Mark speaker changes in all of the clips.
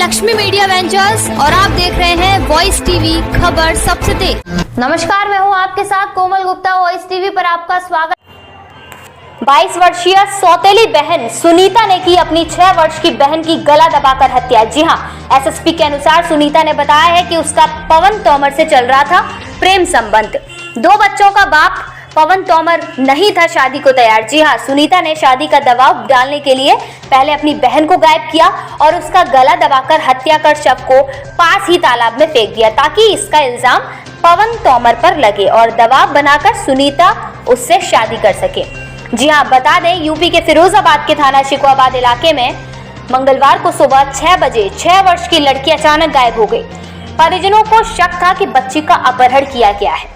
Speaker 1: Lakshmi media ventures और आप देख रहे हैं वॉइस टीवी, खबर सबसे तेज।
Speaker 2: नमस्कार, मैं हूं आपके साथ कोमल गुप्ता। वॉइस टीवी पर आपका स्वागत। 22 वर्षीय सौतेली बहन सुनीता ने की अपनी 6 वर्ष की बहन की गला दबाकर हत्या। जी हां, एसएसपी के अनुसार सुनीता ने बताया है कि उसका पवन तोमर से चल रहा था प्रेम संबंध। 2 बच्चों का बाप पवन तोमर नहीं था शादी को तैयार। जी हाँ, सुनीता ने शादी का दबाव डालने के लिए पहले अपनी बहन को गायब किया और उसका गला दबाकर हत्या कर शव को पास ही तालाब में फेंक दिया ताकि इसका इल्जाम पवन तोमर पर लगे और दबाव बनाकर सुनीता उससे शादी कर सके। जी हाँ, बता दें, यूपी के फिरोजाबाद के थाना शिकोहाबाद इलाके में मंगलवार को सुबह 6 बजे 6 वर्ष की लड़की अचानक गायब हो गई। परिजनों को शक था कि बच्ची का अपहरण किया गया है।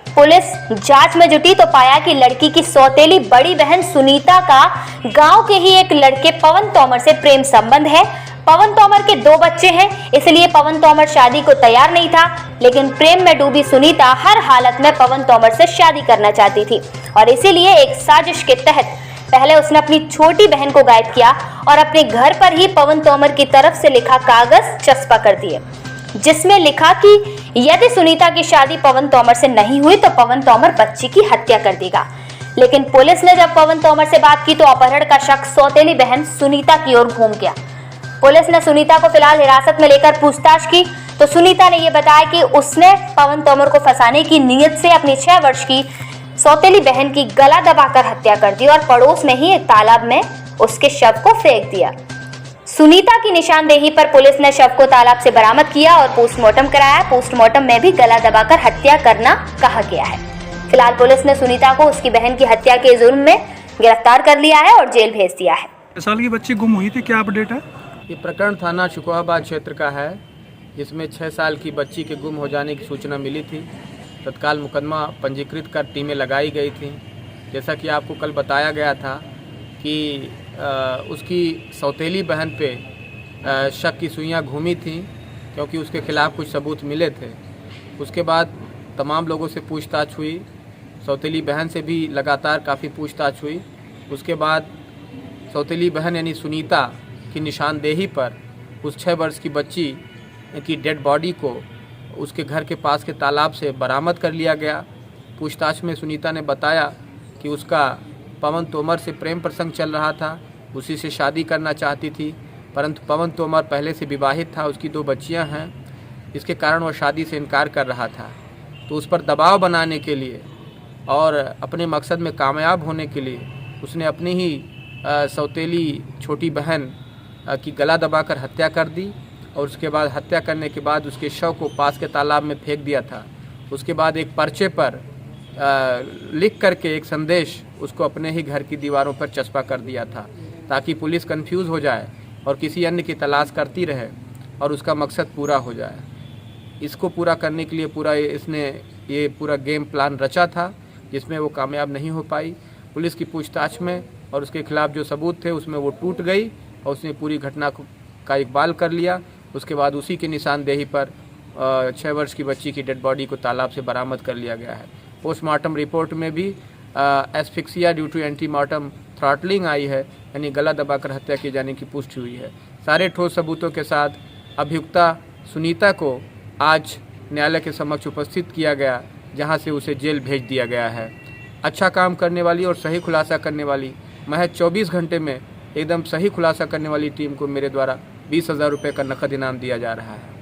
Speaker 2: पुलिस जांच में जुटी तो पाया कि लड़की की सौतेली बड़ी बहन सुनीता का गांव के ही एक लड़के पवन तोमर से प्रेम संबंध है। पवन तोमर के 2 बच्चे हैं, इसलिए पवन तोमर शादी को तैयार नहीं था, लेकिन प्रेम में डूबी सुनीता हर हालत में पवन तोमर से शादी करना चाहती थी और इसीलिए एक साजिश के तहत पहले उसने अपनी छोटी बहन को गायब किया और अपने घर पर ही पवन तोमर की तरफ से लिखा कागज चस्पा कर दिए, जिसमें लिखा कि यदि सुनीता की शादी पवन तोमर से नहीं हुई तो पवन तोमर बच्ची की हत्या कर देगा। लेकिन पुलिस ने जब पवन तोमर से बात की तो अपहरण का शक सौतेली बहन सुनीता की ओर घूम गया। पुलिस ने सुनीता को फिलहाल हिरासत में लेकर पूछताछ की तो सुनीता ने यह बताया कि उसने पवन तोमर को फंसाने की नीयत से अपनी 6 वर्ष की सौतेली बहन की गला दबाकर हत्या कर दी और पड़ोस में ही एक तालाब में उसके शव को फेंक दिया। सुनीता की निशानदेही पर पुलिस ने शव को तालाब से बरामद किया और पोस्टमार्टम कराया। पोस्टमार्टम में भी गला दबाकर हत्या करना कहा गया है। फिलहाल पुलिस ने सुनीता को उसकी बहन की हत्या के जुर्म में गिरफ्तार कर लिया है और जेल भेज दिया है।
Speaker 3: 6 साल की बच्ची गुम हुई थी, क्या अपडेट है?
Speaker 4: ये प्रकरण थाना शिकोहाबाद क्षेत्र का है, जिसमें 6 साल की बच्ची के गुम हो जाने की सूचना मिली थी। तत्काल मुकदमा पंजीकृत कर टीमें लगाई गई थी। जैसा कि आपको कल बताया गया था कि उसकी सौतेली बहन पे शक की सुइयां घूमी थी, क्योंकि उसके खिलाफ कुछ सबूत मिले थे। उसके बाद तमाम लोगों से पूछताछ हुई, सौतेली बहन से भी लगातार काफ़ी पूछताछ हुई। उसके बाद सौतेली बहन यानी सुनीता की निशानदेही पर उस 6 वर्ष की बच्ची की डेड बॉडी को उसके घर के पास के तालाब से बरामद कर लिया गया। पूछताछ में सुनीता ने बताया कि उसका पवन तोमर से प्रेम प्रसंग चल रहा था, उसी से शादी करना चाहती थी, परंतु पवन तोमर पहले से विवाहित था, उसकी 2 बच्चियां हैं, इसके कारण वह शादी से इनकार कर रहा था। तो उस पर दबाव बनाने के लिए और अपने मकसद में कामयाब होने के लिए उसने अपनी ही सौतेली छोटी बहन की गला दबाकर हत्या कर दी और उसके बाद हत्या करने के बाद उसके शव को पास के तालाब में फेंक दिया था। उसके बाद एक पर्चे पर लिख करके एक संदेश उसको अपने ही घर की दीवारों पर चस्पा कर दिया था, ताकि पुलिस कंफ्यूज हो जाए और किसी अन्य की तलाश करती रहे और उसका मकसद पूरा हो जाए। इसको पूरा करने के लिए इसने ये पूरा गेम प्लान रचा था, जिसमें वो कामयाब नहीं हो पाई। पुलिस की पूछताछ में और उसके खिलाफ जो सबूत थे उसमें वो टूट गई और उसने पूरी घटना का इकबाल कर लिया। उसके बाद उसी की निशानदेही पर 6 वर्ष की बच्ची की डेड बॉडी को तालाब से बरामद कर लिया गया है। पोस्टमार्टम रिपोर्ट में भी asphyxia due to antemortem throttling आई है, यानी गला दबाकर हत्या किए जाने की पुष्टि हुई है। सारे ठोस सबूतों के साथ अभियुक्ता सुनीता को आज न्यायालय के समक्ष उपस्थित किया गया, जहां से उसे जेल भेज दिया गया है। अच्छा काम करने वाली और सही खुलासा करने वाली, महज 24 घंटे में एकदम सही खुलासा करने वाली टीम को मेरे द्वारा 20,000 रुपये का नकद इनाम दिया जा रहा है।